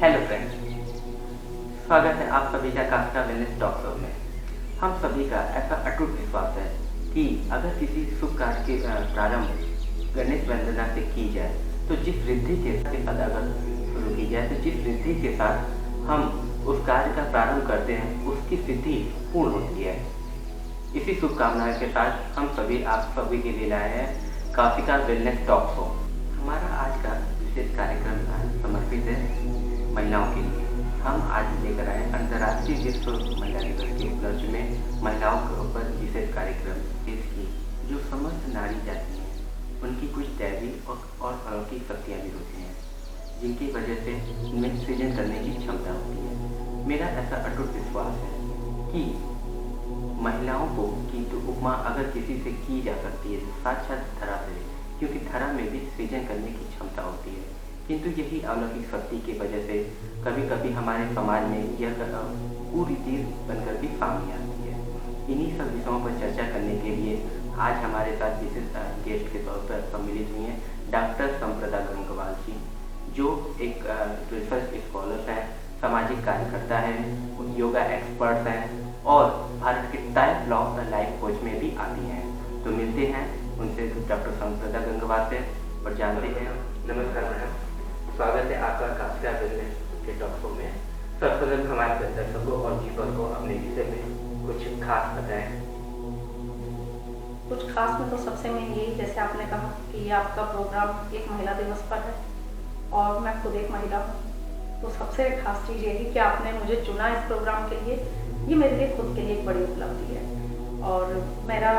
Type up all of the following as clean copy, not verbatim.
Hello friends, स्वागत है आप सभी का काफका वेलनेस टॉक शो में। हम सभी का ऐसा अटूट विश्वास है कि अगर किसी शुभ कार्य के प्रारंभ गणेश वंदना से की जाए तो जिस रिद्धि के साथ अगर शुरू की जाए तो जिस रिद्धि के साथ हम उस कार्य का प्रारंभ करते हैं उसकी सिद्धि पूर्ण होती है। इसी शुभकामना के साथ हम सभी आप सभी के लिए लाए हैं काफका वेलनेस टॉक शो। हमारा आज का विशेष कार्यक्रम समर्पित है महिलाओं के लिए। हम आज लेकर आए अंतर्राष्ट्रीय विश्व महिला दिवस के उपलक्ष्य में महिलाओं के ऊपर विशेष कार्यक्रम पेश की, जो समस्त नारी जाति हैं उनकी कुछ दैवी और अलौकिक शक्तियाँ भी होती हैं, जिनकी वजह से उनमें सृजन करने की क्षमता होती है। मेरा ऐसा अटूट विश्वास है कि महिलाओं को की तो उपमा अगर किसी से की जा सकती है तो साक्षात धरा से, क्योंकि धरा में भी सृजन करने की क्षमता होती है। किंतु यही अलौकिक शक्ति की वजह से कभी कभी हमारे समाज में यह कुरीति बनकर भी सामने आती है। इन्हीं सब विषयों पर चर्चा करने के लिए आज हमारे साथ विशेष गेस्ट के तौर पर सम्मिलित हुई हैं डॉक्टर संप्रदा गंगवाल जी, जो एक रिसर्च स्कॉलर हैं, सामाजिक कार्यकर्ता हैं, योगा एक्सपर्ट्स हैं और भारत के टाइप लॉ लाइफ कोच में भी आती हैं। तो मिलते हैं उनसे डॉक्टर संप्रदा गंगवाल से और जानते हैं। नमस्कार मैडम, स्वागत है आपका काफका वेलनेस के टॉक शो में। सर्वप्रथम हमारे दर्शकों और व्यूअर को अपने विषय में कुछ खास बताएं। कुछ खास में तो सबसे मेन यही, जैसे आपने कहा कि ये आपका प्रोग्राम एक महिला दिवस पर है और मैं खुद एक महिला हूँ, तो सबसे खास चीज़ यही कि आपने मुझे चुना इस प्रोग्राम के लिए। ये मेरे लिए खुद के लिए एक बड़ी उपलब्धि है और मेरा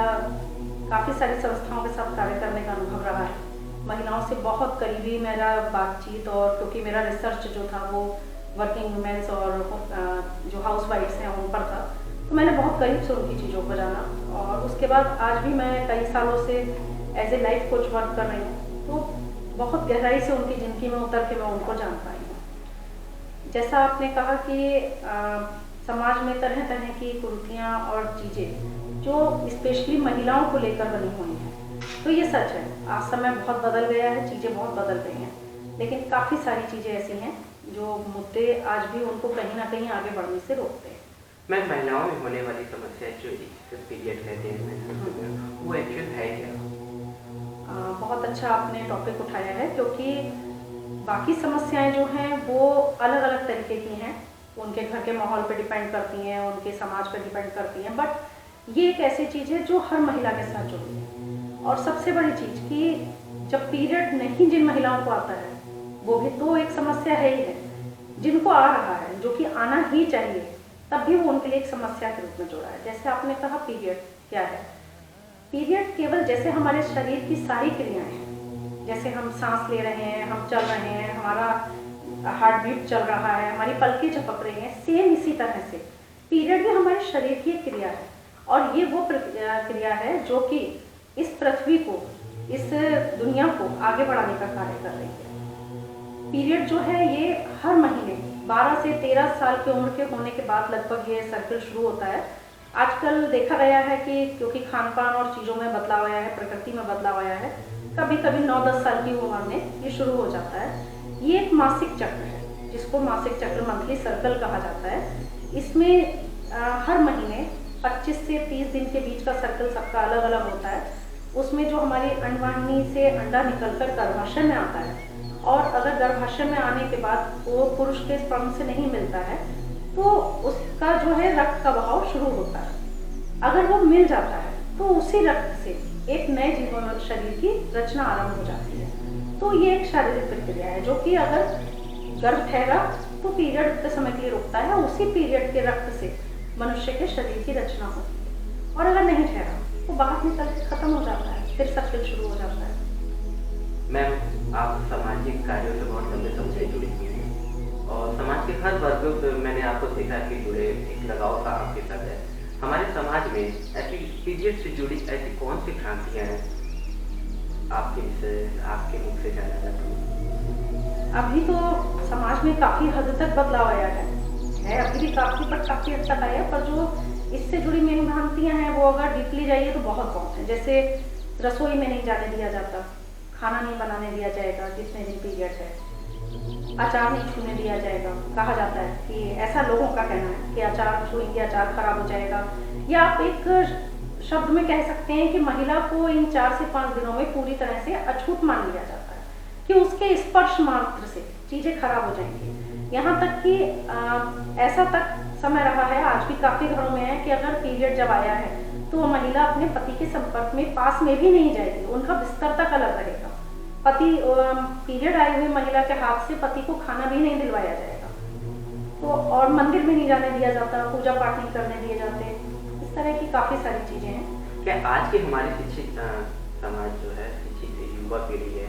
काफ़ी सारी संस्थाओं के साथ कार्य करने का अनुभव रहा है। महिलाओं से बहुत करीबी मेरा बातचीत, और क्योंकि मेरा रिसर्च जो था वो वर्किंग वुमेन्स और जो हाउस वाइफ्स हैं उन पर था, तो मैंने बहुत करीब से उनकी चीज़ों को जाना। और उसके बाद आज भी मैं कई सालों से as a life coach work कर रही हूँ, तो बहुत गहराई से उनकी ज़िंदगी में उतर के मैं उनको जान पाई हूँ। जैसा आपने कहा कि समाज में तरह तरह की कुरीतियाँ और चीज़ें जो स्पेशली महिलाओं को लेकर बनी हुई हैं, तो ये सच है। आज समय बहुत बदल गया है, चीज़ें बहुत बदल गई हैं, लेकिन काफ़ी सारी चीज़ें ऐसी हैं जो मुद्दे आज भी उनको कहीं ना कहीं आगे बढ़ने से रोकते हैं। मैं महिलाओं में होने वाली समस्या जो पीरियड कहते हैं वो एक्चुअल है क्या? बहुत अच्छा आपने टॉपिक उठाया है, क्योंकि बाकी समस्याएं जो हैं वो अलग अलग तरीके की हैं, उनके घर के माहौल पे डिपेंड करती हैं, उनके समाज पे डिपेंड करती हैं, बट ये एक ऐसी चीज़ है जो हर महिला के साथ जुड़ी है। और सबसे बड़ी चीज़ कि जब पीरियड नहीं जिन महिलाओं को आता है, वो भी तो एक समस्या है ही है। जिनको आ रहा है, जो कि आना ही चाहिए, तब भी वो उनके लिए एक समस्या के रूप में जोड़ा है। जैसे आपने कहा पीरियड क्या है, पीरियड केवल जैसे हमारे शरीर की सारी क्रियाएं हैं, जैसे हम सांस ले रहे हैं, हम चल रहे हैं, हमारा हार्ट बीट चल रहा है, हमारी पलकें झपक रही हैं, सेम इसी तरह से पीरियड भी हमारे शरीर की एक क्रिया है। और ये वो क्रिया है जो कि इस पृथ्वी को, इस दुनिया को आगे बढ़ाने का कार्य कर रही है। पीरियड जो है ये हर महीने 12 से 13 साल की उम्र के होने के बाद लगभग ये सर्कल शुरू होता है। आजकल देखा गया है कि क्योंकि खान पान और चीज़ों में बदलाव आया है, प्रकृति में बदलाव आया है, कभी कभी 9-10 साल की उम्र में ये शुरू हो जाता है। ये एक मासिक चक्र है, जिसको मासिक चक्र मंथली सर्कल कहा जाता है। इसमें हर महीने 25 से 30 दिन के बीच का सर्कल सबका अलग अलग होता है। उसमें जो हमारी अंडवाहिनी से अंडा निकलकर गर्भाशय में आता है, और अगर गर्भाशय में आने के बाद वो पुरुष के स्पर्म से नहीं मिलता है, तो उसका जो है रक्त का बहाव शुरू होता है। अगर वो मिल जाता है तो उसी रक्त से एक नए जीवन शरीर की रचना आरंभ हो जाती है। तो ये एक शारीरिक प्रक्रिया है जो कि अगर गर्भ ठहरा तो पीरियड उतने समय के लिए रुकता है, उसी पीरियड के रक्त से मनुष्य के शरीर की रचना होती है। और अगर नहीं ठहरा तो बाहर निकल के खत्म हो जाता है, फिर सर्कल शुरू हो जाता है। मैम, आप सामाजिक कार्यों से बहुत लंबे समय से जुड़ी हुई हैं और समाज के हर वर्गों से मैंने आपको देखा कि जुड़े एक लगाव का आपके साथ है। हमारे समाज में ऐसी पीरियड से जुड़ी ऐसी कौन सी क्रांतियाँ हैं आपके मुख से जानना चाहता हूँ। अभी तो समाज में काफ़ी हद तक बदलाव आया है, अभी भी काफ़ी हद तक आया, पर जो इससे जुड़ी मेन भ्रांतियाँ हैं वो अगर डीपली जाइए तो बहुत हैं। जैसे रसोई में नहीं जाने दिया जाता, खाना नहीं बनाने दिया जाएगा जितने दिन पीरियड है, अचार नहीं छूने दिया जाएगा। कहा जाता है कि ऐसा लोगों का कहना है कि अचार छूएंगे अचार खराब हो जाएगा। या आप एक शब्द में कह सकते हैं कि महिला को इन 4 से 5 दिनों में पूरी तरह से अछूत मान लिया जाता है कि उसके स्पर्श मात्र से चीजें खराब हो जाएंगी। यहाँ तक कि ऐसा तक समय रहा है, आज भी काफी घरों में है कि अगर पीरियड जब आया है तो वो महिला अपने पति के संपर्क में पास में भी नहीं जाएगी, उनका बिस्तर तक अलग रहेगा। पति पीरियड आई हुई महिला के हाथ से पति को खाना भी नहीं दिलवाया जाएगा, तो और मंदिर में नहीं जाने दिया जाता, पूजा पाठ नहीं करने दिए जाते। इस तरह की काफी सारी चीजें हैं। क्या आज की हमारी शिक्षित समाज जो है, शिक्षित युवा पीढ़ी है,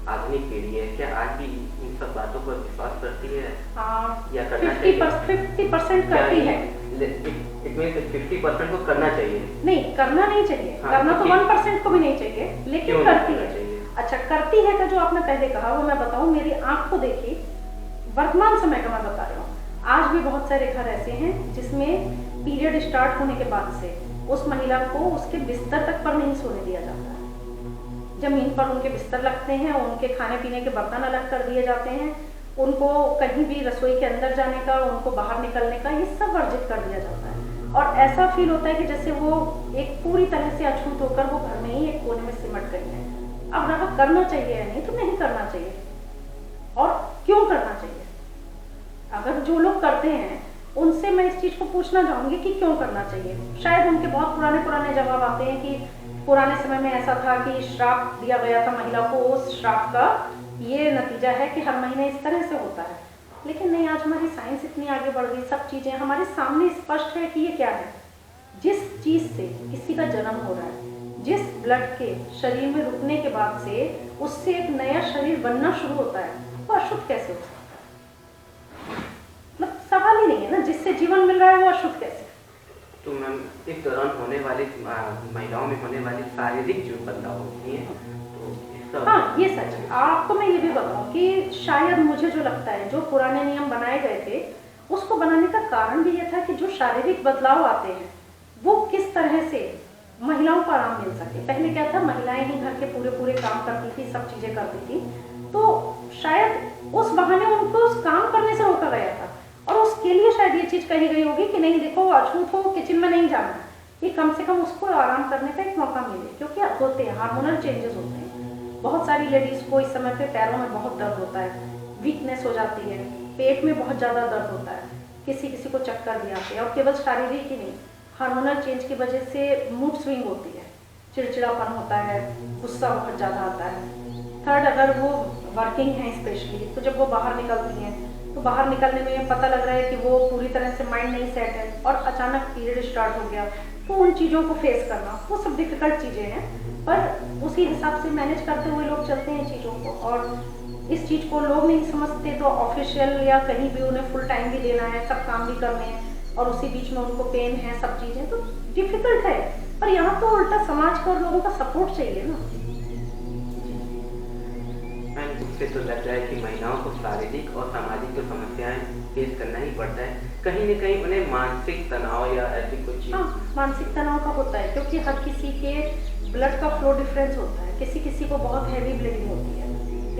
आधुनिक पीढ़ी है, क्या आज भी इन सब बातों पर विश्वास करती है या करना चाहिए? 50% करती है। इसमें 50% को करना चाहिए? नहीं, करना नहीं चाहिए। हाँ, करना तो 1% को भी नहीं चाहिए, लेकिन करती है। अच्छा, करती है का जो आपने पहले कहा वो मैं बताऊं, मेरी आंख को देखी, वर्तमान समय का मैं बता रही हूँ। आज भी बहुत सारे घर ऐसे हैं जिसमें पीरियड स्टार्ट होने के बाद से उस महिला को उसके बिस्तर तक पर नहीं सोने दिया जाता है। जमीन पर उनके बिस्तर लगते हैं, उनके खाने पीने के बर्तन अलग कर दिए जाते हैं, उनको कहीं भी रसोई के अंदर जाने का, उनको बाहर निकलने का, ये सब वर्जित कर दिया जाता है। और ऐसा फील होता है कि जैसे वो एक पूरी तरह से अछूत होकर वो घर में ही एक कोने में सिमट गई है। अब रहा करना चाहिए या नहीं, तो नहीं करना चाहिए। और क्यों करना चाहिए? अगर जो लोग करते हैं उनसे मैं इस चीज को पूछना चाहूंगी कि क्यों करना चाहिए। शायद उनके बहुत पुराने जवाब आते हैं कि पुराने समय में ऐसा था कि श्राप दिया गया था महिला को, उस श्राप का ये नतीजा है कि हर महीने इस तरह से होता है। लेकिन नहीं, आज हमारी साइंस इतनी आगे बढ़ गई, सब चीजें हमारे सामने स्पष्ट है कि ये क्या है। जिस चीज से किसी का जन्म हो रहा है, जिस ब्लड के शरीर में रुकने के बाद से उससे एक नया शरीर बनना शुरू होता है, वो अशुद्ध कैसे हो सकता है? मतलब सवाल ही नहीं है ना, जिससे जीवन मिल रहा है वो अशुद्ध कैसे? तो मैम, इस दौरान होने वाली महिलाओं में होने वाली शारीरिक जो बदलाव होती है, तो हाँ, ये सच है। आपको मैं ये भी बताऊं कि शायद मुझे जो लगता है जो पुराने नियम बनाए गए थे उसको बनाने का कारण भी ये था कि जो शारीरिक बदलाव आते हैं वो किस तरह से महिलाओं को आराम मिल सके। पहले क्या था, महिलाएं ही घर के पूरे काम करती थी, सब चीजें करती थी, तो शायद उस बहाने उनको उस काम करने से रोका गया था। और उसके लिए शायद ये चीज कही गई होगी कि नहीं देखो, अछूत हो, किचन में नहीं जाना, ये कम से कम उसको आराम करने का एक मौका मिले। क्योंकि होते हैं हार्मोनल चेंजेस होते हैं। बहुत सारी लेडीज को इस समय पे पैरों में बहुत दर्द होता है, वीकनेस हो जाती है, पेट में बहुत ज्यादा दर्द होता है, किसी को चक्कर भी आते हैं। और केवल शारीरिक ही नहीं, हार्मोनल चेंज की वजह से मूड स्विंग होती है, चिड़चिड़ापन होता है, गुस्सा बहुत ज़्यादा आता है। थर्ड, अगर वो वर्किंग है स्पेशली, तो जब वो बाहर निकलती हैं तो बाहर निकलने में पता लग रहा है कि वो पूरी तरह से माइंड नहीं सेट है और अचानक पीरियड स्टार्ट हो गया, तो उन चीज़ों को फेस करना, वो सब डिफिकल्ट चीज़ें हैं। पर उसी हिसाब से मैनेज करते हुए लोग चलते हैं चीज़ों को। और इस चीज़ को लोग नहीं समझते, तो ऑफिशियल या कहीं भी उन्हें फुल टाइम भी देना है, सब काम भी करने हैं, और उसी बीच में उनको पेन है, सब चीजें तो डिफिकल्ट है। पर यहाँ तो उल्टा समाज को और लोगों का सपोर्ट चाहिए ना। इससे तो लग रहा है कि महिलाओं को शारीरिक और सामाजिक जो समस्याएं फेस करना ही पड़ता है, कहीं न कहीं उन्हें मानसिक तनाव या ऐसी कुछ चीज। हाँ, मानसिक तनाव का होता है, क्योंकि हर किसी के ब्लड का फ्लो डिफरेंस होता है। किसी को बहुत हैवी ब्लीडिंग होती है,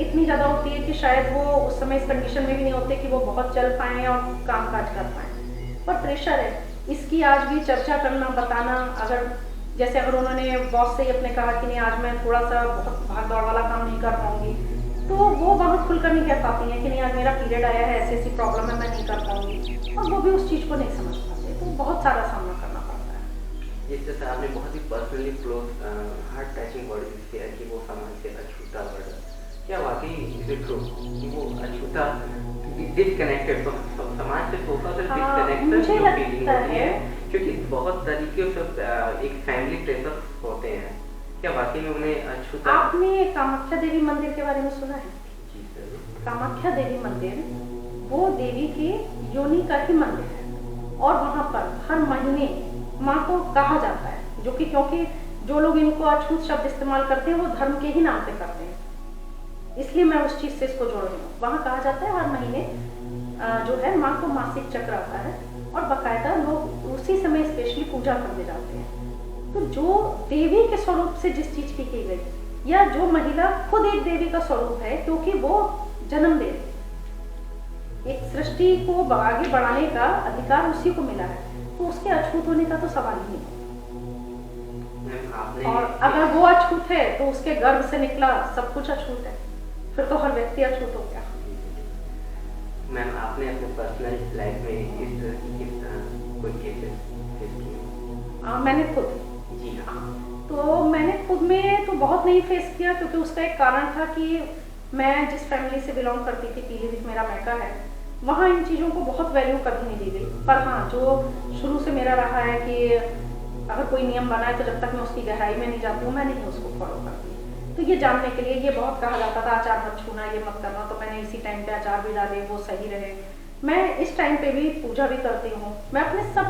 इतनी ज्यादा होती है कि शायद वो उस समय इस कंडीशन में भी नहीं होते कि वो बहुत चल पाए और काम काज कर पाए। पर प्रेशर है, इसकी आज भी चर्चा करना, बताना। अगर उन्होंने बॉस से ही अपने कहा कि नहीं आज मैं थोड़ा सा बहुत भाग दौड़ वाला काम नहीं कर पाऊंगी, तो वो वहाँ खुलकर नहीं कह पाती हैं कि नहीं आज मेरा पीरियड आया है, ऐसी प्रॉब्लम है, मैं नहीं कर पाऊंगी, और वो भी उस चीज़ को नहीं समझ पाते। तो बहुत सारा सामना करना पड़ता है। जिस तरह आपने बहुत ही personally close heart touching word use किया कि वो समाज से अछूता वर्ड, क्या वाकई इज इट ट्रू कि वो अछूता डिस्कनेक्टेड समाज से टोटल डिस्कनेक्टेड है? क्योंकि बहुत तरीके से एक फैमिली प्रेशर होते हैं, क्या वाकई में उन्हें अछूता? आपने कामाख्या देवी मंदिर के बारे में सुना है? जी सर। कामाख्या देवी मंदिर वो देवी के योनि का ही मंदिर है, और वहाँ पर हर महीने माँ को कहा जाता है, जो कि क्योंकि जो लोग इनको अछूत शब्द इस्तेमाल करते हैं वो धर्म के ही नाम पे करते हैं, इसलिए मैं उस चीज से इसको जोड़ रही हूँ। वहाँ कहा जाता है हर महीने जो है माँ को मासिक चक्र आता है, और बाकायदा लोग उसी समय स्पेशली पूजा करने जाते हैं। तो जो देवी के स्वरूप से जिस चीज की गई, या जो महिला खुद एक देवी का स्वरूप है क्योंकि वो जन्म दे रही, एक सृष्टि को आगे बढ़ाने का अधिकार उसी को मिला है, तो उसके अछूत होने का तो सवाल ही नहीं। और अगर वो अछूत है तो उसके गर्भ से निकला सब कुछ अछूत है, फिर तो हर व्यक्ति अछूत हो गया। मैम, आपने अपने पर्सनल लाइफ में किस कोई केसेस फेस किए? मैंने खुद, जी हाँ, तो मैंने खुद में तो बहुत नहीं फेस किया, क्योंकि उसका एक कारण था कि मैं जिस फैमिली से बिलोंग करती थी, पीलीभीत मेरा मैका है, वहाँ इन चीज़ों को बहुत वैल्यू कभी नहीं दी गई। पर हाँ, जो शुरू से मेरा रहा है कि अगर कोई नियम बना है तो जब तक मैं उसकी गहराई में नहीं जाती हूँ, मैं नहीं उसको फॉलो करती। तो ये जानने के लिए ये बहुत कहा जाता था, अचार मत छूना, ये मत करना, तो मैंने इसी टाइम पे अचार भी डाले, वो सही रहे। मैं इस टाइम पे भी पूजा भी करती हूँ, मैं अपने सब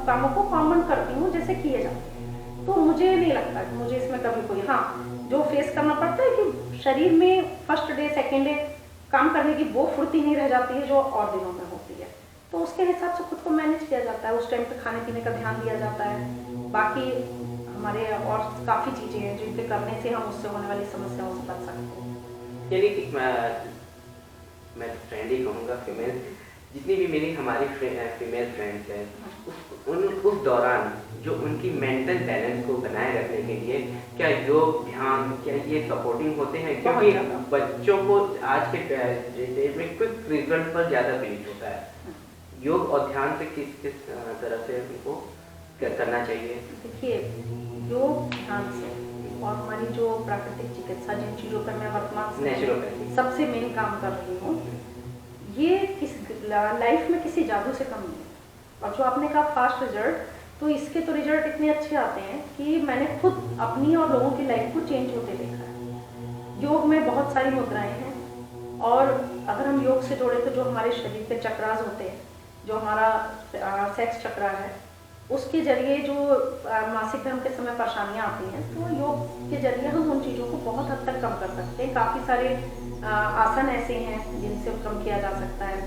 कामों को कॉमन करती हूँ जैसे किए जाते हैं। तो मुझे नहीं लगता कि मुझे इसमें कभी कोई, हाँ, जो फेस करना पड़ता है कि शरीर में फर्स्ट डे सेकेंड डे काम करने की वो फुर्ती नहीं रह जाती है जो और दिनों में होती है, तो उसके हिसाब से खुद को मैनेज किया जाता है। उस टाइम पे खाने पीने का ध्यान दिया जाता है। बाकी हमारे और काफ़ी चीज़ें हैं जिनके करने से हम उससे होने वाली समस्याओं से बच सकते हैं। यानी कि मैं फ्रेंड ही कहूँगा, फीमेल जितनी भी मेरी हमारी फीमेल फ्रेंड्स हैं, उस दौरान जो उनकी मेंटल बैलेंस को बनाए रखने के लिए क्या योग, ध्यान, क्या ये सपोर्टिंग होते हैं? क्योंकि बच्चों को आज के डेट में क्विक रिजल्ट पर ज़्यादा बिलीव होता है। योग और ध्यान से किस किस तरह से उनको करना चाहिए? देखिए, योग ध्यान से और हमारी जो प्राकृतिक चिकित्सा, जिन चीज़ों पर मैं वर्तमान समय सबसे मेन काम कर रही हूँ, ये इस लाइफ में किसी जादू से कम नहीं है। और जो आपने कहा फास्ट रिजल्ट, तो इसके तो रिजल्ट इतने अच्छे आते हैं कि मैंने खुद अपनी और लोगों की लाइफ को चेंज होते देखा है। योग में बहुत सारी मुद्राएं हैं, और अगर हम योग से जोड़े तो जो हमारे शरीर के चक्रास होते हैं, जो हमारा सेक्स चक्रा है, उसके जरिए जो मासिक धर्म के समय परेशानियाँ आती हैं, तो योग के जरिए हम उन चीज़ों को बहुत हद तक कम कर सकते हैं। काफ़ी सारे आसन ऐसे हैं जिनसे कम किया जा सकता है।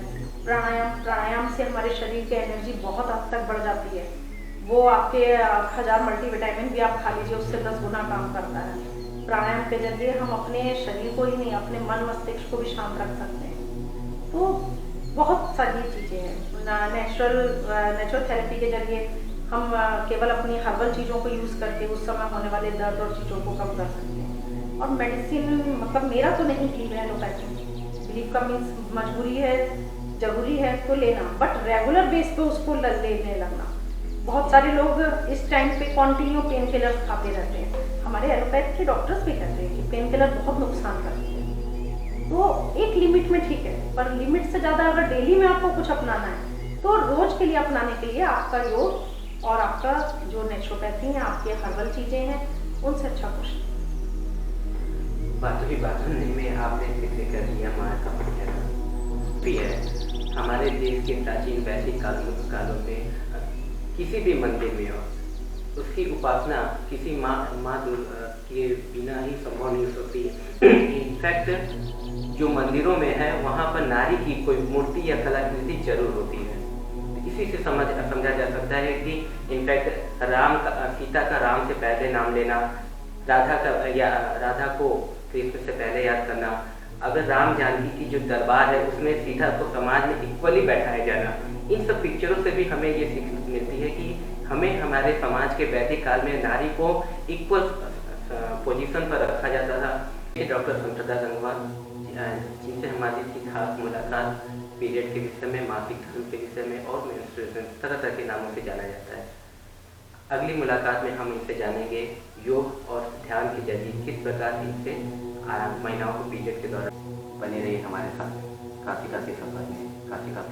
प्राणायाम से हमारे शरीर की एनर्जी बहुत हद तक बढ़ जाती है। वो आपके 1000 मल्टीविटामिन भी आप खा लीजिए, उससे 10 गुना काम करता है। प्राणायाम के जरिए हम अपने शरीर को ही नहीं, अपने मन मस्तिष्क को भी शांत रख सकते हैं। तो बहुत सारी चीज़ें हैं। नेचुरल थेरेपी के जरिए हम केवल अपनी हर्बल चीज़ों को यूज़ करके उस समय होने वाले दर्द और चीज़ों को कम कर सकते हैं। और मेडिसिन, मतलब मेरा तो नहीं बिलीव है एलोपैथी, बिलीव का मीन्स मजबूरी है, जरूरी है तो लेना, बट रेगुलर बेस पे उसको लेने लगना। बहुत सारे लोग इस टाइम पे कॉन्टिन्यू पेन किलर्स खाते रहते हैं। हमारे एलोपैथ के डॉक्टर्स भी कहते हैं कि पेन किलर बहुत नुकसान करते हैं। तो एक लिमिट में ठीक है, पर लिमिट से ज़्यादा अगर डेली में आपको कुछ अपनाना है, तो रोज के लिए अपनाने के लिए आपका योग और आपका जो नेचुरोपैथी है, आपके हर्बल चीज़ें हैं, उनसे अच्छा कुछ नहीं। बातों की बात में आपने जिक्र कर दिया माँ का भी है। हमारे देश के प्राचीन वैदिक कालों में किसी भी मंदिर में हो, उसकी उपासना किसी माँ के बिना ही संभव नहीं हो सकती। इनफैक्ट जो मंदिरों में है, वहाँ पर नारी की कोई मूर्ति या कलाकृति जरूर होती है। इसी से समझा जा सकता है कि इनफैक्ट सीता का राम से पहले नाम लेना, राधा को कृष्ण से पहले याद करना, अगर राम जानकी की जो दरबार है उसमें सीता को समाज में इक्वली बैठाया जाना, इन सब पिक्चरों से भी हमें ये सीख मिलती है कि हमें हमारे समाज के वैदिक काल में नारी को इक्वल पोजीशन पर रखा जाता था। ये डॉक्टर संप्रदा गंगवार, जिनसे हमारी की खास मुलाकात पीरियड के विषय में, मासिक धर्म के विषय में और मेंस्ट्रुएशन, तरह तरह के नामों से जाना जाता है। अगली मुलाकात में हम इनसे जानेंगे योग और ध्यान के जरिए किस प्रकार इनसे महिलाओं को पीरियड के दौरान। बने रहिए हमारे साथ काशी सफर में। काशी का